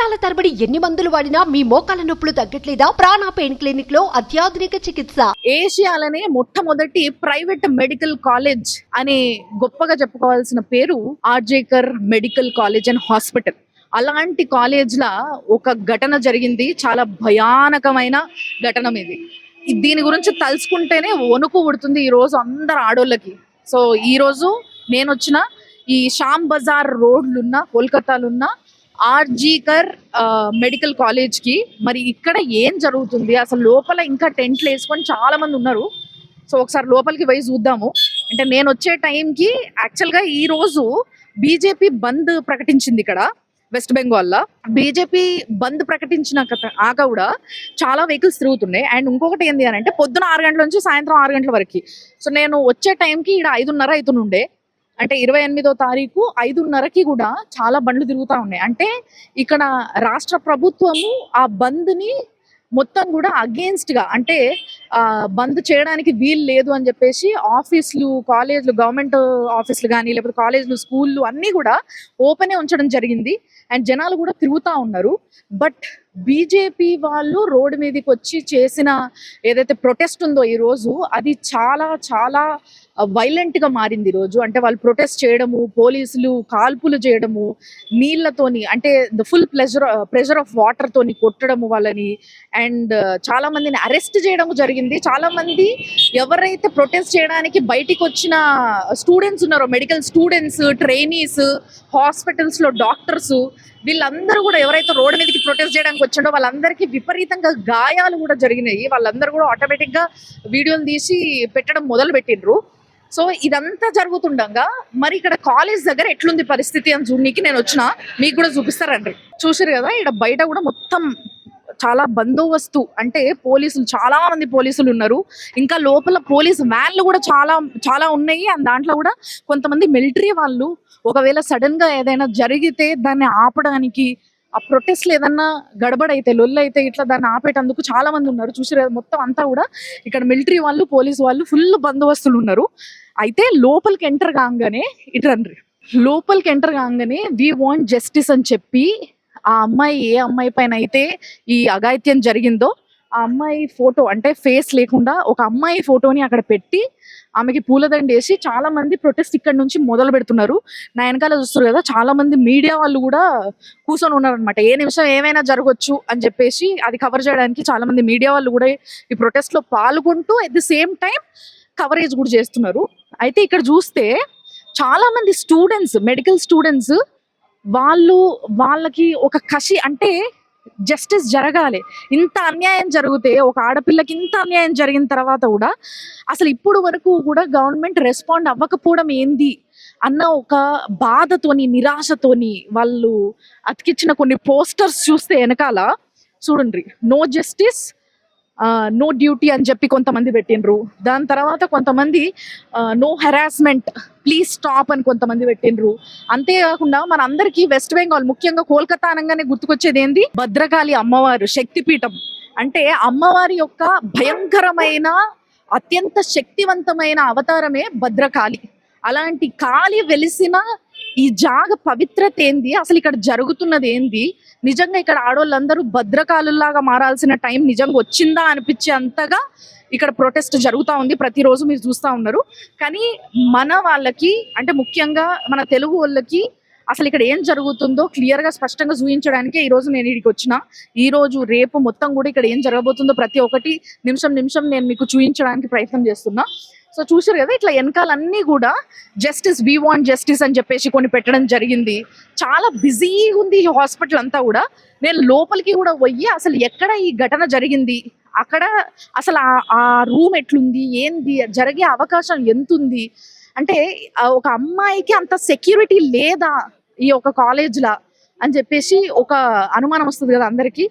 సంవత్సరాల తరబడి ఎన్ని మందులు వాడినా మీ మోకాల నొప్పులు తగ్గట్లేదా? ప్రాణ పెయిన్ క్లినిక్ లో అత్యాధునిక చికిత్స. ఏషియాలోనే మొట్టమొదటి ప్రైవేట్ మెడికల్ కాలేజ్ అని గొప్పగా చెప్పుకోవాల్సిన పేరు RG Kar medical college and hospital. అలాంటి కాలేజ్ లా ఒక ఘటన జరిగింది. చాలా భయానకమైన ఘటన ఇది. దీని గురించి తలుచుకుంటేనే వణుకు పుడుతుంది ఈ రోజు అందరు ఆడోళ్ళకి. సో ఈ రోజు నేను వచ్చిన ఈ శ్యామ్ బజార్ రోడ్లున్న కోల్కతాలున్న ఆర్జీకర్ మెడికల్ కాలేజ్ కి. మరి ఇక్కడ ఏం జరుగుతుంది, అసలు లోపల ఇంకా టెంట్లు వేసుకొని చాలా మంది ఉన్నారు. సో ఒకసారి లోపలికి పోయి చూద్దాము. అంటే నేను వచ్చే టైంకి యాక్చువల్గా ఈ రోజు బీజేపీ బంద్ ప్రకటించింది ఇక్కడ వెస్ట్ బెంగాల్లో. బీజేపీ బంద్ ప్రకటించిన కూడా చాలా వెహికల్స్ తిరుగుతున్నాయి. అండ్ ఇంకొకటి ఏంటి అని అంటే పొద్దున 6 గంటల నుంచి సాయంత్రం 6 గంటల వరకు. సో నేను వచ్చే టైంకి ఇక్కడ 5:30 అవుతుండే. అంటే 28వ తారీఖు 5:30కి కూడా చాలా బండ్లు తిరుగుతూ ఉన్నాయి. అంటే ఇక్కడ రాష్ట్ర ప్రభుత్వము ఆ బంద్ని మొత్తం కూడా అగేన్స్ట్ గా, అంటే బంద్ చేయడానికి వీలు లేదు అని చెప్పేసి ఆఫీసులు, కాలేజ్లు, గవర్నమెంట్ ఆఫీసులు కానీ లేకపోతే కాలేజ్లు, స్కూళ్ళు అన్నీ కూడా ఓపెనే ఉంచడం జరిగింది. అండ్ జనాలు కూడా తిరుగుతూ ఉన్నారు. బట్ బీజేపీ వాళ్ళు రోడ్డు మీదకి వచ్చి చేసిన ఏదైతే ప్రొటెస్ట్ ఉందో ఈ రోజు, అది చాలా చాలా వైలెంట్ గా మారింది ఈ రోజు. అంటే వాళ్ళు ప్రొటెస్ట్ చేయడము, పోలీసులు కాల్పులు చేయడము, నీళ్లతోని, అంటే the full pressure of water తోని కొట్టడము వాళ్ళని. అండ్ చాలా మందిని అరెస్ట్ చేయడం జరిగింది. చాలా మంది ఎవరైతే ప్రొటెస్ట్ చేయడానికి బయటికి వచ్చిన స్టూడెంట్స్ ఉన్నారో, మెడికల్ స్టూడెంట్స్, ట్రైనీస్, హాస్పిటల్స్ లో డాక్టర్స్, వీళ్ళందరూ కూడా ఎవరైతే రోడ్డు మీదకి ప్రొటెస్ట్ చేయడానికి వచ్చాడో వాళ్ళందరికీ విపరీతంగా గాయాలు కూడా జరిగినాయి. వాళ్ళందరూ కూడా ఆటోమేటిక్ గా వీడియోలు తీసి పెట్టడం మొదలు పెట్టిండ్రు. సో ఇదంతా జరుగుతుండగా మరి ఇక్కడ కాలేజ్ దగ్గర ఎట్లుంది పరిస్థితి అని చూడనీకి నేను వచ్చిన, మీకు కూడా చూపిస్తారండి. చూసారు కదా, ఇక్కడ బయట కూడా మొత్తం చాలా బందోబస్తు, అంటే పోలీసులు, చాలా మంది పోలీసులు ఉన్నారు. ఇంకా లోపల పోలీస్ వ్యాన్లు కూడా చాలా చాలా ఉన్నాయి. అండ్ దాంట్లో కూడా కొంతమంది మిలిటరీ వాళ్ళు ఒకవేళ సడన్ గా ఏదైనా జరిగితే దాన్ని ఆపడానికి, ఆ ప్రొటెస్ట్లు ఏదన్నా గడబడైతే, లొల్లైతే ఇట్లా దాన్ని ఆపేటందుకు చాలా మంది ఉన్నారు. చూసారు మొత్తం అంతా కూడా ఇక్కడ మిలిటరీ వాళ్ళు, పోలీసు వాళ్ళు ఫుల్ బందోబస్తులు ఉన్నారు. అయితే లోపలికి ఎంటర్ కాగానే లోపలికి ఎంటర్ కాగానే వి వాంట్ జస్టిస్ అని చెప్పి ఆ అమ్మాయి, ఏ అమ్మాయి పైన అయితే ఈ అఘాయిత్యం జరిగిందో ఆ అమ్మాయి ఫోటో, అంటే ఫేస్ లేకుండా ఒక అమ్మాయి ఫోటోని అక్కడ పెట్టి ఆమెకి పూలదండ వేసి చాలా మంది ప్రొటెస్ట్ ఇక్కడ నుంచి మొదలు పెడుతున్నారు. నా వెనకాల చూస్తారు కదా, చాలా మంది మీడియా వాళ్ళు కూడా కూర్చొని ఉన్నారు అనమాట. ఏ నిమిషం ఏమైనా జరగవచ్చు అని చెప్పేసి అది కవర్ చేయడానికి చాలా మంది మీడియా వాళ్ళు కూడా ఈ ప్రొటెస్ట్ లో పాల్గొంటూ at the same time coverage కూడా చేస్తున్నారు. అయితే ఇక్కడ చూస్తే చాలా మంది స్టూడెంట్స్, మెడికల్ స్టూడెంట్స్, వాళ్ళకి ఒక కసి, అంటే జస్టిస్ జరగాలి. ఇంత అన్యాయం జరిగితే, ఒక ఆడపిల్లకి ఇంత అన్యాయం జరిగిన తర్వాత కూడా అసలు ఇప్పుడు వరకు కూడా గవర్నమెంట్ రెస్పాండ్ అవ్వకపోవడం ఏంది అన్న ఒక బాధతోని, నిరాశతోని వాళ్ళు అతికిచ్చిన కొన్ని పోస్టర్స్ చూస్తే వెనకాల చూడండి, నో జస్టిస్ నో డ్యూటీ అని చెప్పి కొంతమంది పెట్టిండ్రు. దాని తర్వాత కొంతమంది నో హెరాస్మెంట్ ప్లీజ్ స్టాప్ అని కొంతమంది పెట్టిండ్రు. అంతేకాకుండా మన అందరికీ వెస్ట్ బెంగాల్, ముఖ్యంగా కోల్కతా అనగానే గుర్తుకొచ్చేది ఏంది, భద్రకాళి అమ్మవారు శక్తిపీఠం. అంటే అమ్మవారి యొక్క భయంకరమైన, అత్యంత శక్తివంతమైన అవతారమే భద్రకాళి. అలాంటి కాళి వెలిసిన ఈ జాగ పవిత్రత ఏంది, అసలు ఇక్కడ జరుగుతున్నది ఏంది, నిజంగా ఇక్కడ ఆడవాళ్ళందరూ భద్రకాలులాగా మారాల్సిన టైం నిజంగా వచ్చిందా అనిపించే అంతగా ఇక్కడ ప్రొటెస్ట్ జరుగుతూ ఉంది. ప్రతిరోజు మీరు చూస్తూ ఉన్నారు. కానీ మన వాళ్ళకి, అంటే ముఖ్యంగా మన తెలుగు వాళ్ళకి అసలు ఇక్కడ ఏం జరుగుతుందో క్లియర్ గా స్పష్టంగా చూపించడానికే ఈ రోజు నేను ఇక్కడికి వచ్చిన. ఈ రోజు రేపు మొత్తం కూడా ఇక్కడ ఏం జరగబోతుందో ప్రతి ఒక్కటి నిమిషం నిమిషం నేను మీకు చూపించడానికి ప్రయత్నం చేస్తున్నా. సో చూసారు కదా, ఇట్లా వెనకాలన్నీ కూడా జస్టిస్, వి వాంట్ జస్టిస్ అని చెప్పేసి కొన్ని పెట్టడం జరిగింది. చాలా బిజీగా ఉంది ఈ హాస్పిటల్ అంతా కూడా. నేను లోపలికి కూడా పోయి అసలు ఎక్కడ ఈ ఘటన జరిగింది, అక్కడ అసలు ఆ రూమ్ ఎట్లుంది, ఏంది, జరిగే అవకాశం ఎంత ఉంది, అంటే ఒక అమ్మాయికి అంత సెక్యూరిటీ లేదా ఈ ఒక కాలేజ్లా అని చెప్పేసి ఒక అనుమానం వస్తుంది కదా అందరికీ.